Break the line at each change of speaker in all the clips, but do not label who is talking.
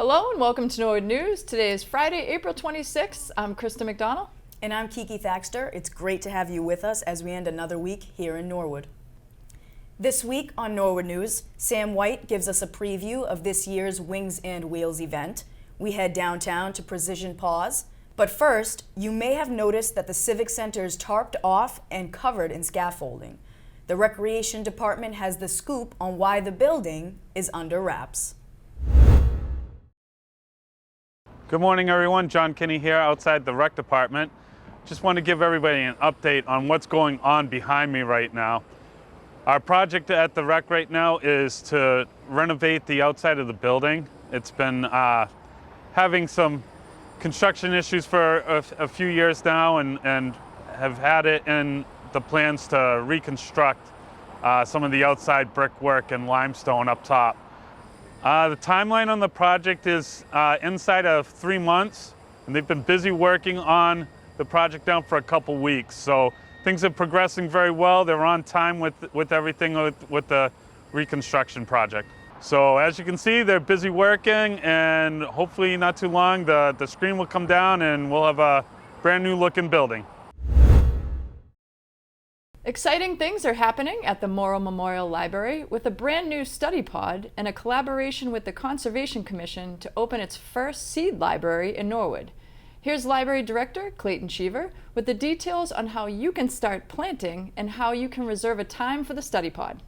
Hello and welcome to Norwood News. Today is Friday, April 26th. I'm Krista McDonald.
And I'm Kiki Thaxter. It's great to have you with us as we end another week here in Norwood. This week on Norwood News, Sam White gives us a preview of this year's Wings and Wheels event. We head downtown to Precision Paws. But first, you may have noticed that the Civic Center is tarped off and covered in scaffolding. The Recreation Department has the scoop on why the building is under wraps.
Good morning, everyone. John Kinney here outside the Rec Department. Just want to give everybody an update on what's going on behind me right now. Our project at the Rec right now is to renovate the outside of the building. It's been having some construction issues for a few years now and have had it in the plans to reconstruct some of the outside brickwork and limestone up top. The timeline on the project is inside of 3 months, and they've been busy working on the project now for a couple weeks. So things are progressing very well. They're on time with everything with the reconstruction project. So as you can see, they're busy working, and hopefully not too long the screen will come down and we'll have a brand new looking building.
Exciting things are happening at the Morrill Memorial Library with a brand new study pod and a collaboration with the Conservation Commission to open its first seed library in Norwood. Here's Library Director Clayton Cheever with the details on how you can start planting and how you can reserve a time for the study pod.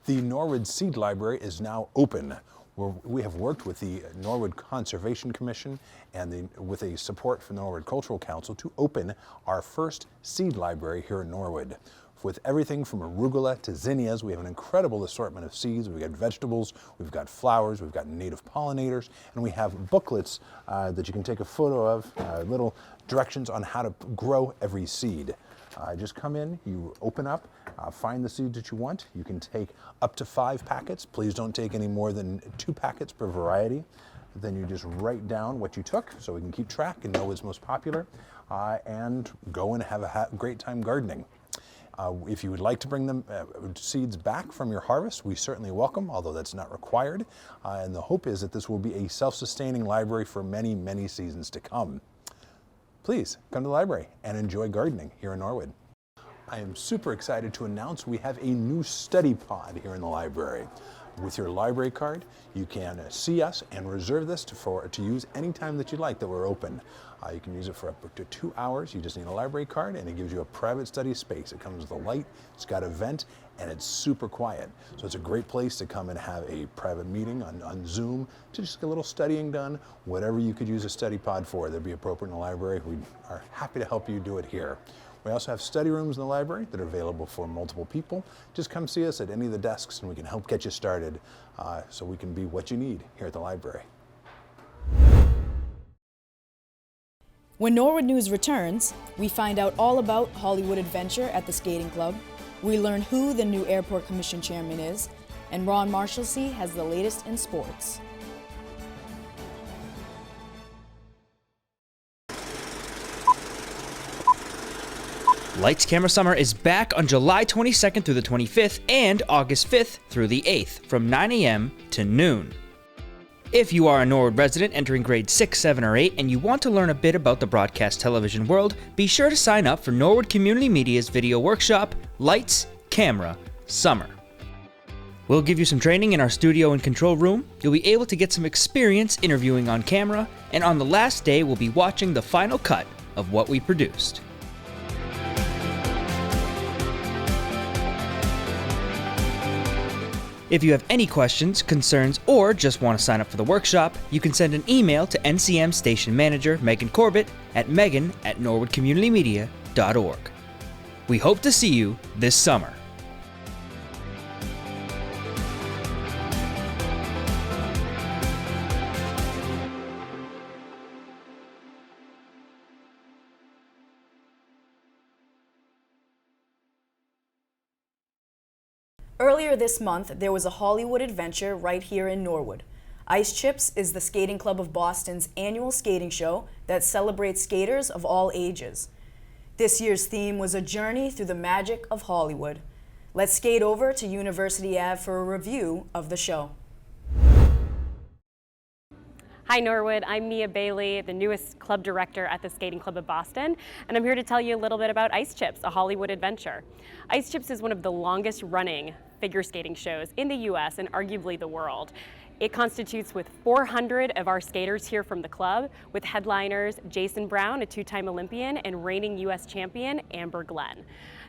The Norwood Seed Library is now open. We have worked with the Norwood Conservation Commission and with a support from the Norwood Cultural Council to open our first seed library here in Norwood. With everything from arugula to zinnias, we have an incredible assortment of seeds. We've got vegetables, we've got flowers, we've got native pollinators, and we have booklets that you can take a photo of, little directions on how to grow every seed. Just come in, you open up, find the seeds that you want. You can take up to 5 packets. Please don't take any more than 2 packets per variety. Then you just write down what you took so we can keep track and know what's most popular, and go and have a great time gardening. If you would like to bring them seeds back from your harvest, we certainly welcome, although that's not required. And the hope is that this will be a self-sustaining library for many, many seasons to come. Please come to the library and enjoy gardening here in Norwood. I am super excited to announce we have a new study pod here in the library. With your library card, you can see us and reserve this to use anytime that you'd like that we're open. You can use it for up to 2 hours. You just need a library card and it gives you a private study space. It comes with a light, it's got a vent, and it's super quiet. So it's a great place to come and have a private meeting on Zoom to just get a little studying done. Whatever you could use a study pod for, that'd be appropriate in the library. We are happy to help you do it here. We also have study rooms in the library that are available for multiple people. Just come see us at any of the desks and we can help get you started so we can be what you need here at the library.
When Norwood News returns, we find out all about Hollywood Adventure at the Skating Club, we learn who the new Airport Commission Chairman is, and Ron Marshalsea has the latest in sports.
Lights Camera Summer is back on July 22nd through the 25th and August 5th through the 8th from 9 a.m. to noon. If you are a Norwood resident entering grades 6, 7, or 8 and you want to learn a bit about the broadcast television world, be sure to sign up for Norwood Community Media's video workshop, Lights Camera Summer. We'll give you some training in our studio and control room, you'll be able to get some experience interviewing on camera, and on the last day we'll be watching the final cut of what we produced. If you have any questions, concerns, or just want to sign up for the workshop, you can send an email to NCM Station Manager Megan Corbett at megan@norwoodcommunitymedia.org. We hope to see you this summer.
Earlier this month, there was a Hollywood Adventure right here in Norwood. Ice Chips is the Skating Club of Boston's annual skating show that celebrates skaters of all ages. This year's theme was a journey through the magic of Hollywood. Let's skate over to University Ave for a review of the show.
Hi Norwood, I'm Mia Bailey, the newest club director at the Skating Club of Boston, and I'm here to tell you a little bit about Ice Chips, a Hollywood adventure. Ice Chips is one of the longest running figure skating shows in the US and arguably the world. It constitutes with 400 of our skaters here from the club, with headliners Jason Brown, a two-time Olympian, and reigning US champion Amber Glenn.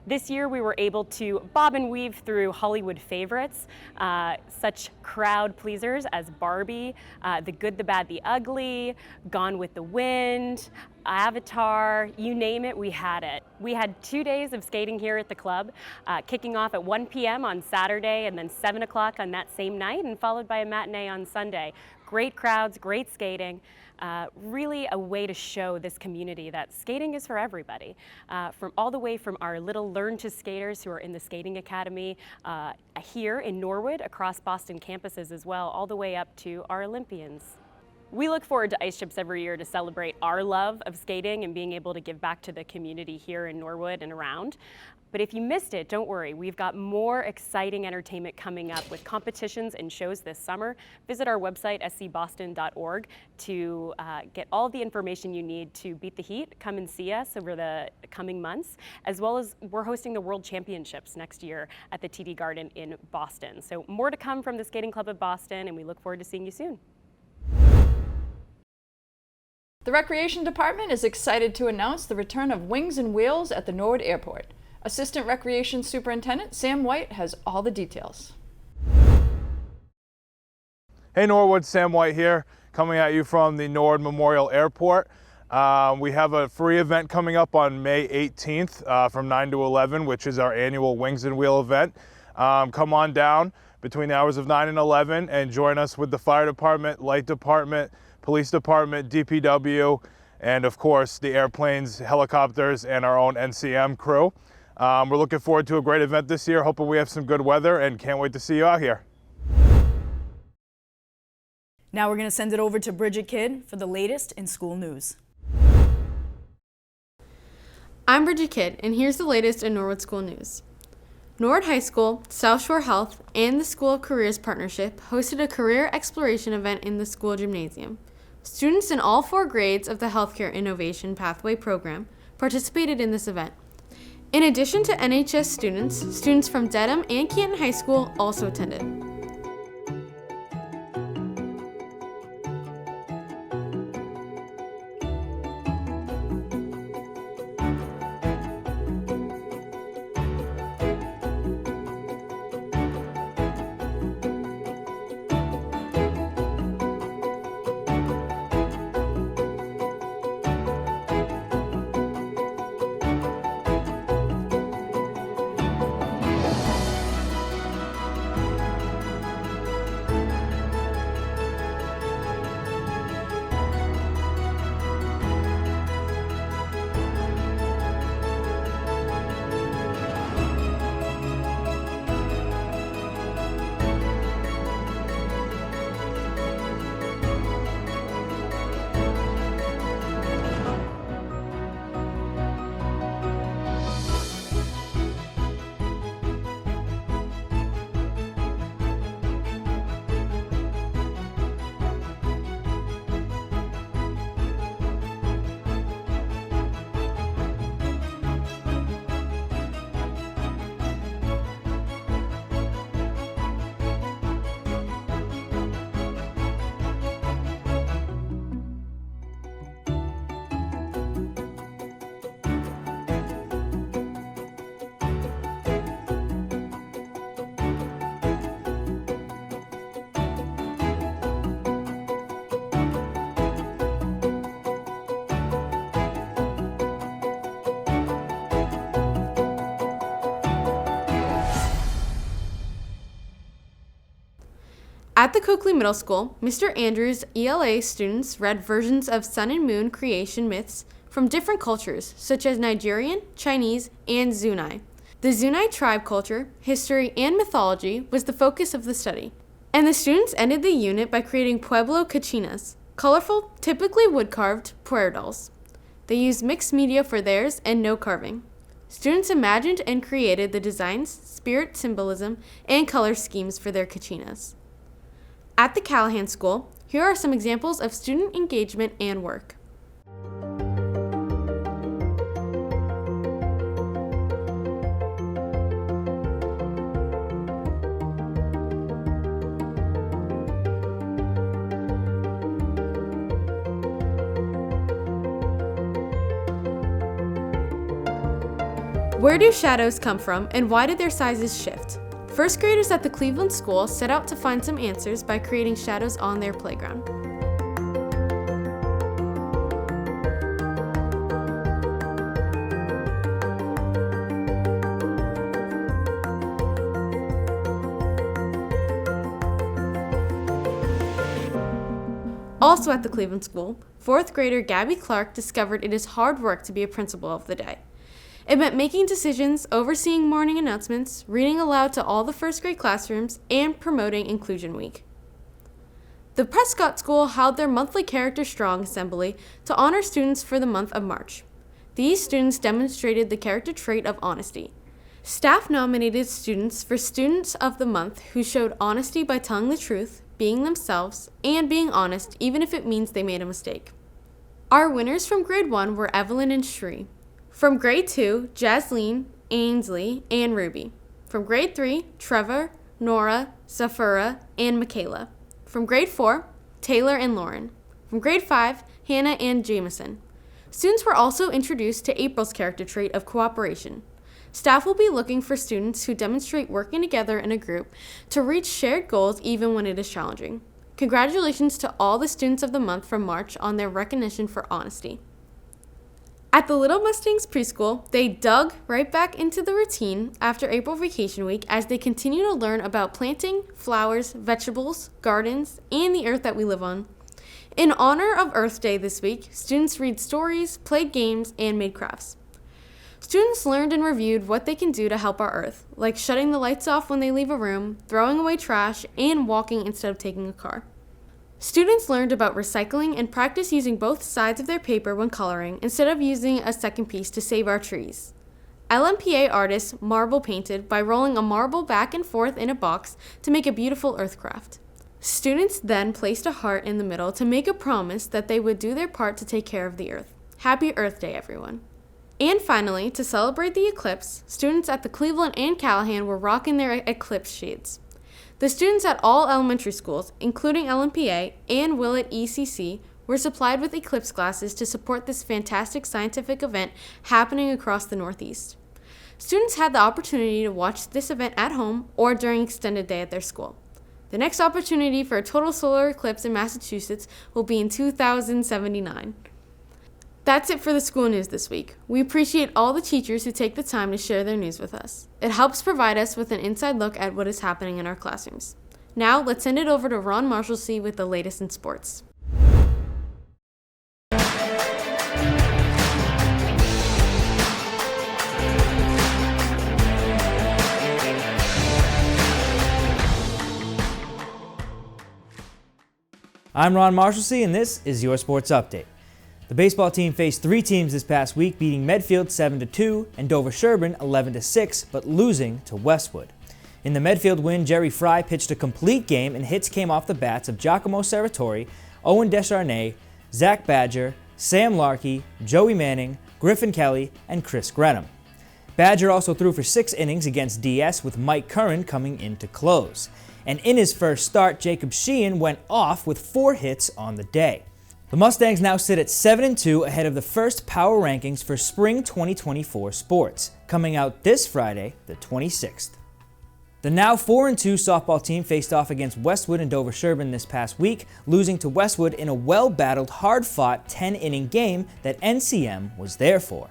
This year we were able to bob and weave through Hollywood favorites, such crowd pleasers as Barbie, The Good, the Bad, the Ugly, Gone with the Wind, Avatar, you name it, we had it. We had 2 days of skating here at the club, kicking off at 1 p.m. on Saturday and then 7 o'clock on that same night, and followed by a matinee on Sunday. Great crowds, great skating. Really a way to show this community that skating is for everybody. From all the way from our little Learn to skaters who are in the Skating Academy here in Norwood, across Boston campuses as well, all the way up to our Olympians. We look forward to Ice Chips every year to celebrate our love of skating and being able to give back to the community here in Norwood and around. But if you missed it, don't worry, we've got more exciting entertainment coming up with competitions and shows this summer. Visit our website, scboston.org, to get all the information you need to beat the heat. Come and see us over the coming months, as well as we're hosting the World Championships next year at the TD Garden in Boston. So more to come from the Skating Club of Boston, and we look forward to seeing you soon.
The Recreation Department is excited to announce the return of Wings and Wheels at the Norwood Airport. Assistant Recreation Superintendent Sam White has all the details.
Hey Norwood, Sam White here, coming at you from the Norwood Memorial Airport. We have a free event coming up on May 18th from 9 to 11, which is our annual Wings and Wheel event. Come on down between the hours of 9 and 11 and join us with the fire department, light department, police department, DPW, and of course the airplanes, helicopters, and our own NCM crew. We're looking forward to a great event this year, hoping we have some good weather, and can't wait to see you out here.
Now we're going to send it over to Bridget Kid for the latest in school news.
I'm Bridget Kid, and here's the latest in Norwood School news. Norwood High School, South Shore Health, and the School of Careers Partnership hosted a career exploration event in the school gymnasium. Students in all 4 grades of the Healthcare Innovation Pathway program participated in this event. In addition to NHS students, students from Dedham and Canton High School also attended. At the Coakley Middle School, Mr. Andrews' ELA students read versions of Sun and Moon creation myths from different cultures, such as Nigerian, Chinese, and Zuni. The Zuni tribe culture, history, and mythology was the focus of the study. And the students ended the unit by creating Pueblo cachinas, colorful, typically wood-carved puer dolls. They used mixed media for theirs and no carving. Students imagined and created the designs, spirit symbolism, and color schemes for their cachinas. At the Callahan School, here are some examples of student engagement and work. Where do shadows come from, and why did their sizes shift? First graders at the Cleveland School set out to find some answers by creating shadows on their playground. Also at the Cleveland School, fourth grader Gabby Clark discovered it is hard work to be a principal of the day. It meant making decisions, overseeing morning announcements, reading aloud to all the first grade classrooms, and promoting Inclusion Week. The Prescott School held their monthly Character Strong assembly to honor students for the month of March. These students demonstrated the character trait of honesty. Staff nominated students for Students of the Month who showed honesty by telling the truth, being themselves, and being honest even if it means they made a mistake. Our winners from grade 1 were Evelyn and Shree. From grade 2, Jasleen, Ainsley, and Ruby. From grade 3, Trevor, Nora, Zafira, and Michaela. From grade 4, Taylor and Lauren. From grade 5, Hannah and Jameson. Students were also introduced to April's character trait of cooperation. Staff will be looking for students who demonstrate working together in a group to reach shared goals even when it is challenging. Congratulations to all the students of the month from March on their recognition for honesty. At the Little Mustangs preschool, they dug right back into the routine after April vacation week as they continue to learn about planting, flowers, vegetables, gardens, and the earth that we live on. In honor of Earth Day this week, students read stories, played games, and made crafts. Students learned and reviewed what they can do to help our earth, like shutting the lights off when they leave a room, throwing away trash, and walking instead of taking a car. Students learned about recycling and practiced using both sides of their paper when coloring instead of using a second piece to save our trees. LMPA artists marble painted by rolling a marble back and forth in a box to make a beautiful earth craft. Students then placed a heart in the middle to make a promise that they would do their part to take care of the earth. Happy Earth Day, everyone. And finally, to celebrate the eclipse, students at the Cleveland and Callahan were rocking their eclipse shades. The students at all elementary schools, including LMPA and Willett ECC, were supplied with eclipse glasses to support this fantastic scientific event happening across the Northeast. Students had the opportunity to watch this event at home or during extended day at their school. The next opportunity for a total solar eclipse in Massachusetts will be in 2079. That's it for the school news this week. We appreciate all the teachers who take the time to share their news with us. It helps provide us with an inside look at what is happening in our classrooms. Now, let's send it over to Ron Marshallsea with the latest in sports.
I'm Ron Marshallsea, and this is your Sports Update. The baseball team faced 3 teams this past week, beating Medfield 7-2 and Dover-Sherburne 11-6, but losing to Westwood. In the Medfield win, Jerry Fry pitched a complete game and hits came off the bats of Giacomo Serratori, Owen Descharnay, Zach Badger, Sam Larkey, Joey Manning, Griffin Kelly, and Chris Grenham. Badger also threw for 6 innings against DS, with Mike Curran coming in to close. And in his first start, Jacob Sheehan went off with 4 hits on the day. The Mustangs now sit at 7-2 ahead of the first power rankings for spring 2024 sports, coming out this Friday, the 26th. The now 4-2 softball team faced off against Westwood and Dover-Sherburne this past week, losing to Westwood in a well-battled, hard-fought 10-inning game that NCM was there for.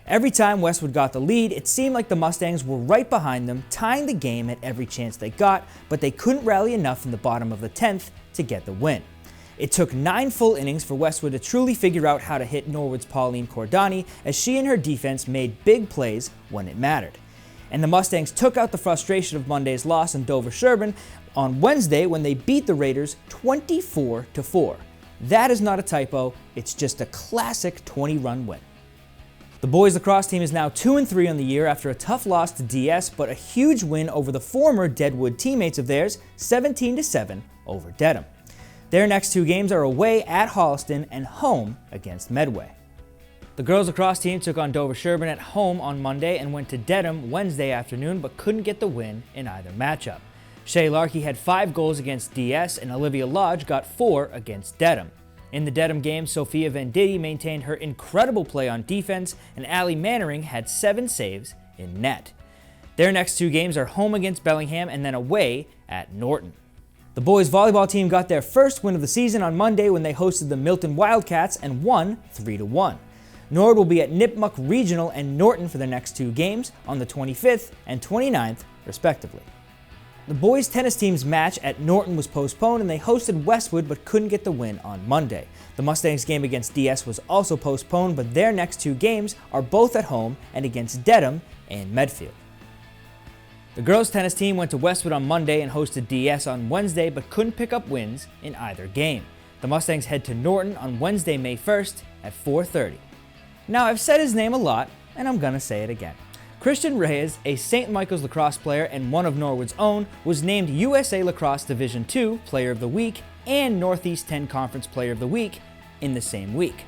Every time Westwood got the lead, it seemed like the Mustangs were right behind them, tying the game at every chance they got, but they couldn't rally enough in the bottom of the 10th to get the win. It took 9 full innings for Westwood to truly figure out how to hit Norwood's Pauline Cordani, as she and her defense made big plays when it mattered. And the Mustangs took out the frustration of Monday's loss in Dover-Sherburne on Wednesday when they beat the Raiders 24-4. That is not a typo, it's just a classic 20-run win. The boys lacrosse team is now 2-3 on the year after a tough loss to DS, but a huge win over the former Deadwood teammates of theirs, 17-7, over Dedham. Their next two games are away at Holliston and home against Medway. The girls lacrosse team took on Dover Sherburne at home on Monday and went to Dedham Wednesday afternoon but couldn't get the win in either matchup. Shay Larkey had 5 goals against DS and Olivia Lodge got 4 against Dedham. In the Dedham game, Sophia Venditti maintained her incredible play on defense and Allie Mannering had 7 saves in net. Their next two games are home against Bellingham and then away at Norton. The boys volleyball team got their first win of the season on Monday when they hosted the Milton Wildcats and won 3-1. Norwood will be at Nipmuc Regional and Norton for their next two games on the 25th and 29th, respectively. The boys tennis team's match at Norton was postponed and they hosted Westwood but couldn't get the win on Monday. The Mustangs game against DS was also postponed, but their next two games are both at home and against Dedham and Medfield. The girls tennis team went to Westwood on Monday and hosted DS on Wednesday but couldn't pick up wins in either game. The Mustangs head to Norton on Wednesday, May 1st at 4:30. Now, I've said his name a lot, and I'm gonna say it again. Christian Reyes, a St. Michael's lacrosse player and one of Norwood's own, was named USA Lacrosse Division II Player of the Week and Northeast 10 Conference Player of the Week in the same week.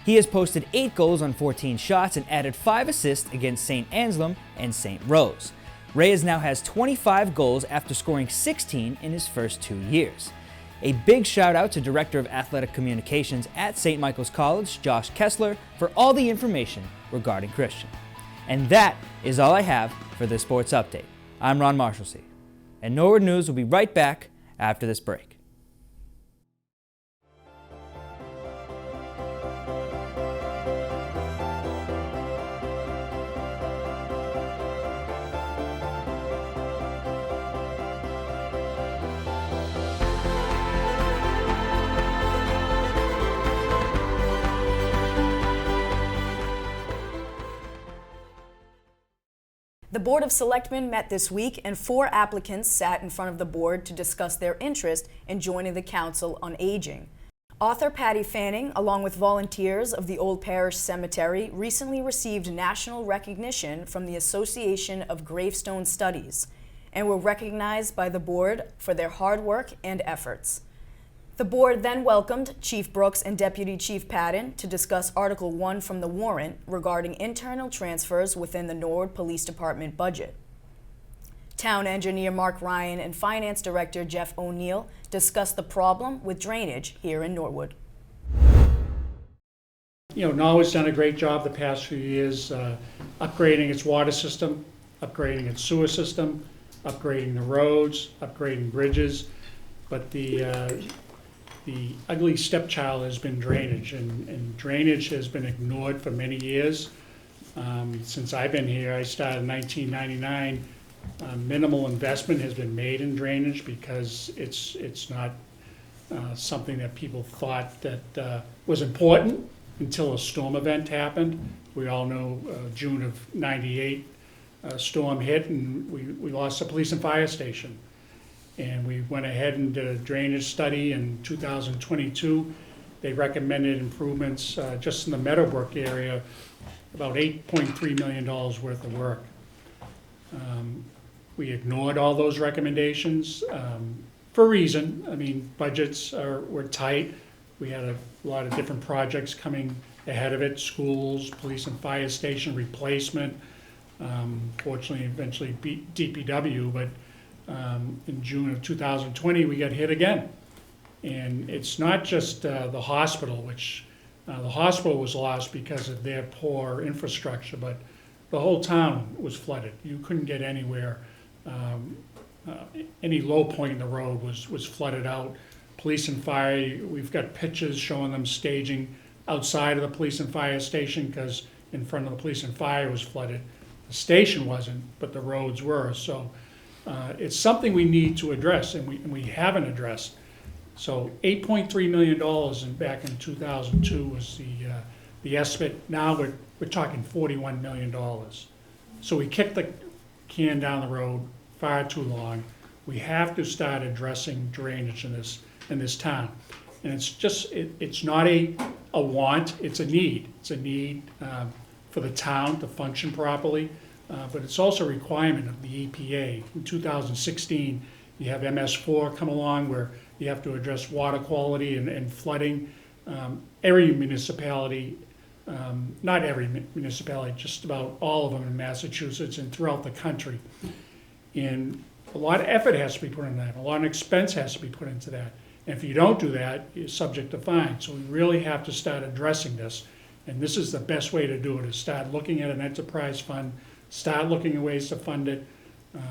He has posted 8 goals on 14 shots and added 5 assists against St. Anselm and St. Rose. Reyes now has 25 goals after scoring 16 in his first 2 years. A big shout out to Director of Athletic Communications at St. Michael's College, Josh Kessler, for all the information regarding Christian. And that is all I have for this sports update. I'm Ron Marshalsea, and Norwood News will be right back after this break.
The Board of Selectmen met this week and 4 applicants sat in front of the board to discuss their interest in joining the Council on Aging. Author Patty Fanning, along with volunteers of the Old Parish Cemetery, recently received national recognition from the Association of Gravestone Studies and were recognized by the board for their hard work and efforts. The board then welcomed Chief Brooks and Deputy Chief Patton to discuss Article 1 from the warrant regarding internal transfers within the Norwood Police Department budget. Town Engineer Mark Ryan and Finance Director Jeff O'Neill discussed the problem with drainage here in Norwood.
Norwood's done a great job the past few years upgrading its water system, upgrading its sewer system, upgrading the roads, upgrading bridges, but the ugly stepchild has been drainage, and drainage has been ignored for many years. Since I've been here, I started in 1999, minimal investment has been made in drainage because it's not something that people thought that was important until a storm event happened. We all know June of '98, a storm hit and we lost the police and fire station. And we went ahead and did a drainage study in 2022. They recommended improvements just in the Meadowbrook area, about $8.3 million worth of work. We ignored all those recommendations for a reason. I mean, budgets were tight. We had a lot of different projects coming ahead of it, schools, police and fire station replacement, fortunately eventually DPW, but in June of 2020, we got hit again. And it's not just the hospital, which the hospital was lost because of their poor infrastructure, but the whole town was flooded. You couldn't get anywhere. Any low point in the road was flooded out. Police and fire, we've got pictures showing them staging outside of the police and fire station because in front of the police and fire was flooded. The station wasn't, but the roads were. So it's something we need to address, and we haven't addressed. So $8.3 million back in 2002 was the estimate. Now we're talking $41 million. So we kicked the can down the road far too long. We have to start addressing drainage in this town. And it's not a want, it's a need. It's a need for the town to function properly. But it's also a requirement of the EPA. In 2016, You have MS4 come along where you have to address water quality and flooding. Every municipality, not every municipality, just about all of them in Massachusetts and throughout the country. And a lot of effort has to be put into that. A lot of expense has to be put into that. And if you don't do that, you're subject to fine. So we really have to start addressing this. And this is the best way to do it, is start looking at an enterprise fund, start looking at ways to fund it.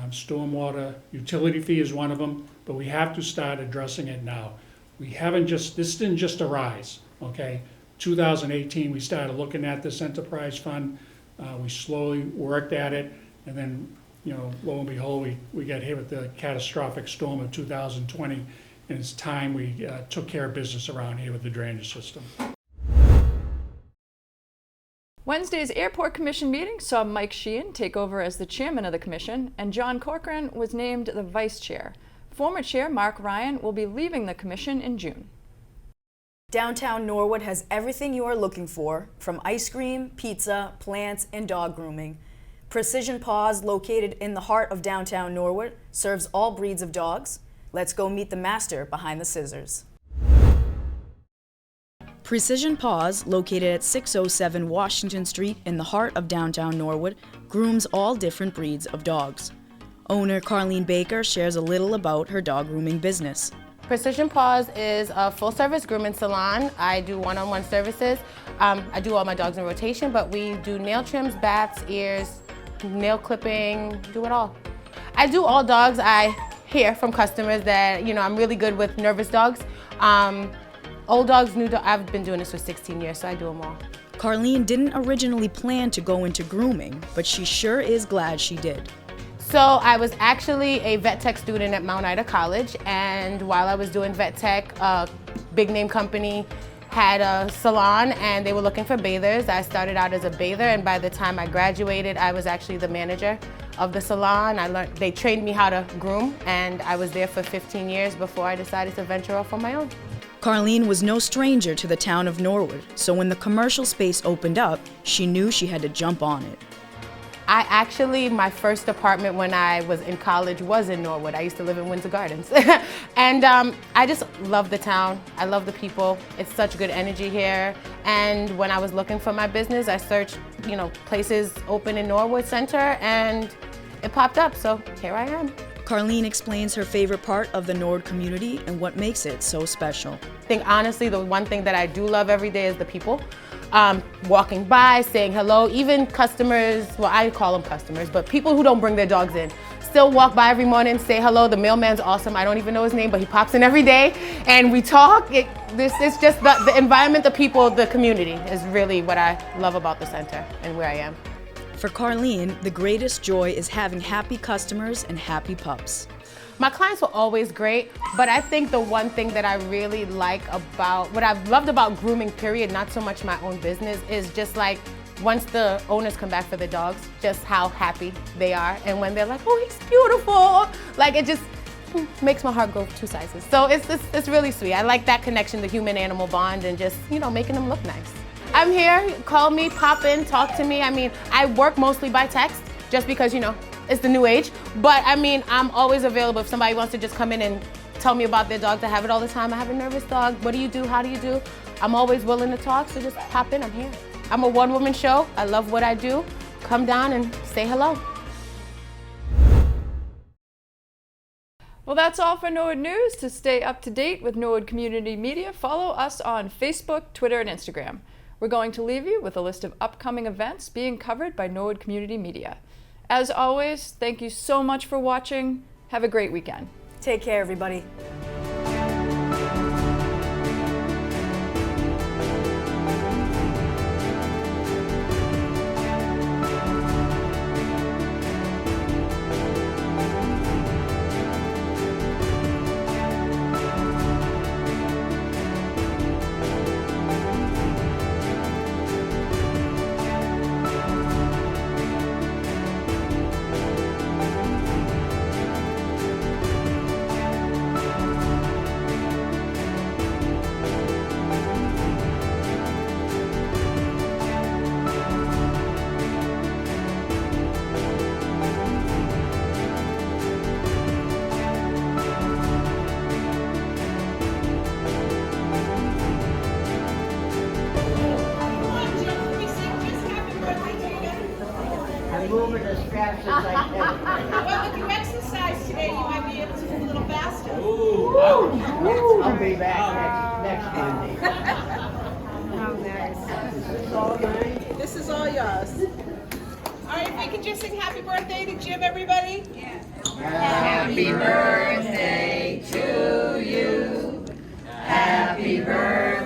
Stormwater, utility fee is one of them, but we have to start addressing it now. This didn't just arise, okay? 2018, we started looking at this enterprise fund. We slowly worked at it, and then, lo and behold, we got hit with the catastrophic storm of 2020, and it's time we took care of business around here with the drainage system.
Wednesday's Airport Commission meeting saw Mike Sheehan take over as the chairman of the commission, and John Corcoran was named the vice chair. Former chair Mark Ryan will be leaving the commission in June.
Downtown Norwood has everything you are looking for, from ice cream, pizza, plants, and dog grooming. Precision Paws, located in the heart of downtown Norwood, serves all breeds of dogs. Let's go meet the master behind the scissors. Precision Paws, located at 607 Washington Street in the heart of downtown Norwood, grooms all different breeds of dogs. Owner Carlene Baker shares a little about her dog grooming business.
Precision Paws is a full-service grooming salon. I do one-on-one services. I do all my dogs in rotation, but we do nail trims, baths, ears, nail clipping, do it all. I do all dogs. I hear from customers that, I'm really good with nervous dogs. Old dogs, new dogs, I've been doing this for 16 years, so I do them all.
Carlene didn't originally plan to go into grooming, but she sure is glad she did.
So I was actually a vet tech student at Mount Ida College, and while I was doing vet tech, a big name company had a salon and they were looking for bathers. I started out as a bather, and by the time I graduated, I was actually the manager of the salon. They trained me how to groom, and I was there for 15 years before I decided to venture off on my own.
Carlene was no stranger to the town of Norwood, so when the commercial space opened up, she knew she had to jump on it.
My first apartment when I was in college was in Norwood. I used to live in Windsor Gardens. And I just love the town. I love the people. It's such good energy here. And when I was looking for my business, I searched, places open in Norwood Center, and it popped up, so here I am.
Carlene explains her favorite part of the Norwood community and what makes it so special.
I think honestly, the one thing that I do love every day is the people. Walking by, saying hello, even customers, well, I call them customers, but people who don't bring their dogs in, still walk by every morning, say hello. The mailman's awesome. I don't even know his name, but he pops in every day and we talk. It's just the environment, the people, the community is really what I love about the center and where I am.
For Carlene, the greatest joy is having happy customers and happy pups.
My clients were always great, but I think the one thing that I really like about, what I've loved about grooming period, not so much my own business, is just like once the owners come back for the dogs, just how happy they are. And when they're like, oh, he's beautiful, like it just makes my heart go 2 sizes. So it's really sweet. I like that connection, the human-animal bond, and just, making them look nice. I'm here, call me, pop in, talk to me. I work mostly by text just because, it's the new age. But I'm always available if somebody wants to just come in and tell me about their dogs. I have it all the time. I have a nervous dog. What do you do? How do you do? I'm always willing to talk, so just pop in, I'm here. I'm a one-woman show. I love what I do. Come down and say hello.
Well, that's all for Norwood News. To stay up to date with Norwood Community Media, follow us on Facebook, Twitter, and Instagram. We're going to leave you with a list of upcoming events being covered by Norwood Community Media. As always, thank you so much for watching. Have a great weekend.
Take care, everybody.
I'm moving as fast as I can.
Well, if you exercise today, you might be able to move a little faster.
I'll be back next Monday.
How nice.
Is this all mine?
This is all yours. All right, if we can just sing happy birthday to Jim, everybody. Yeah.
Happy birthday to you. Happy birthday.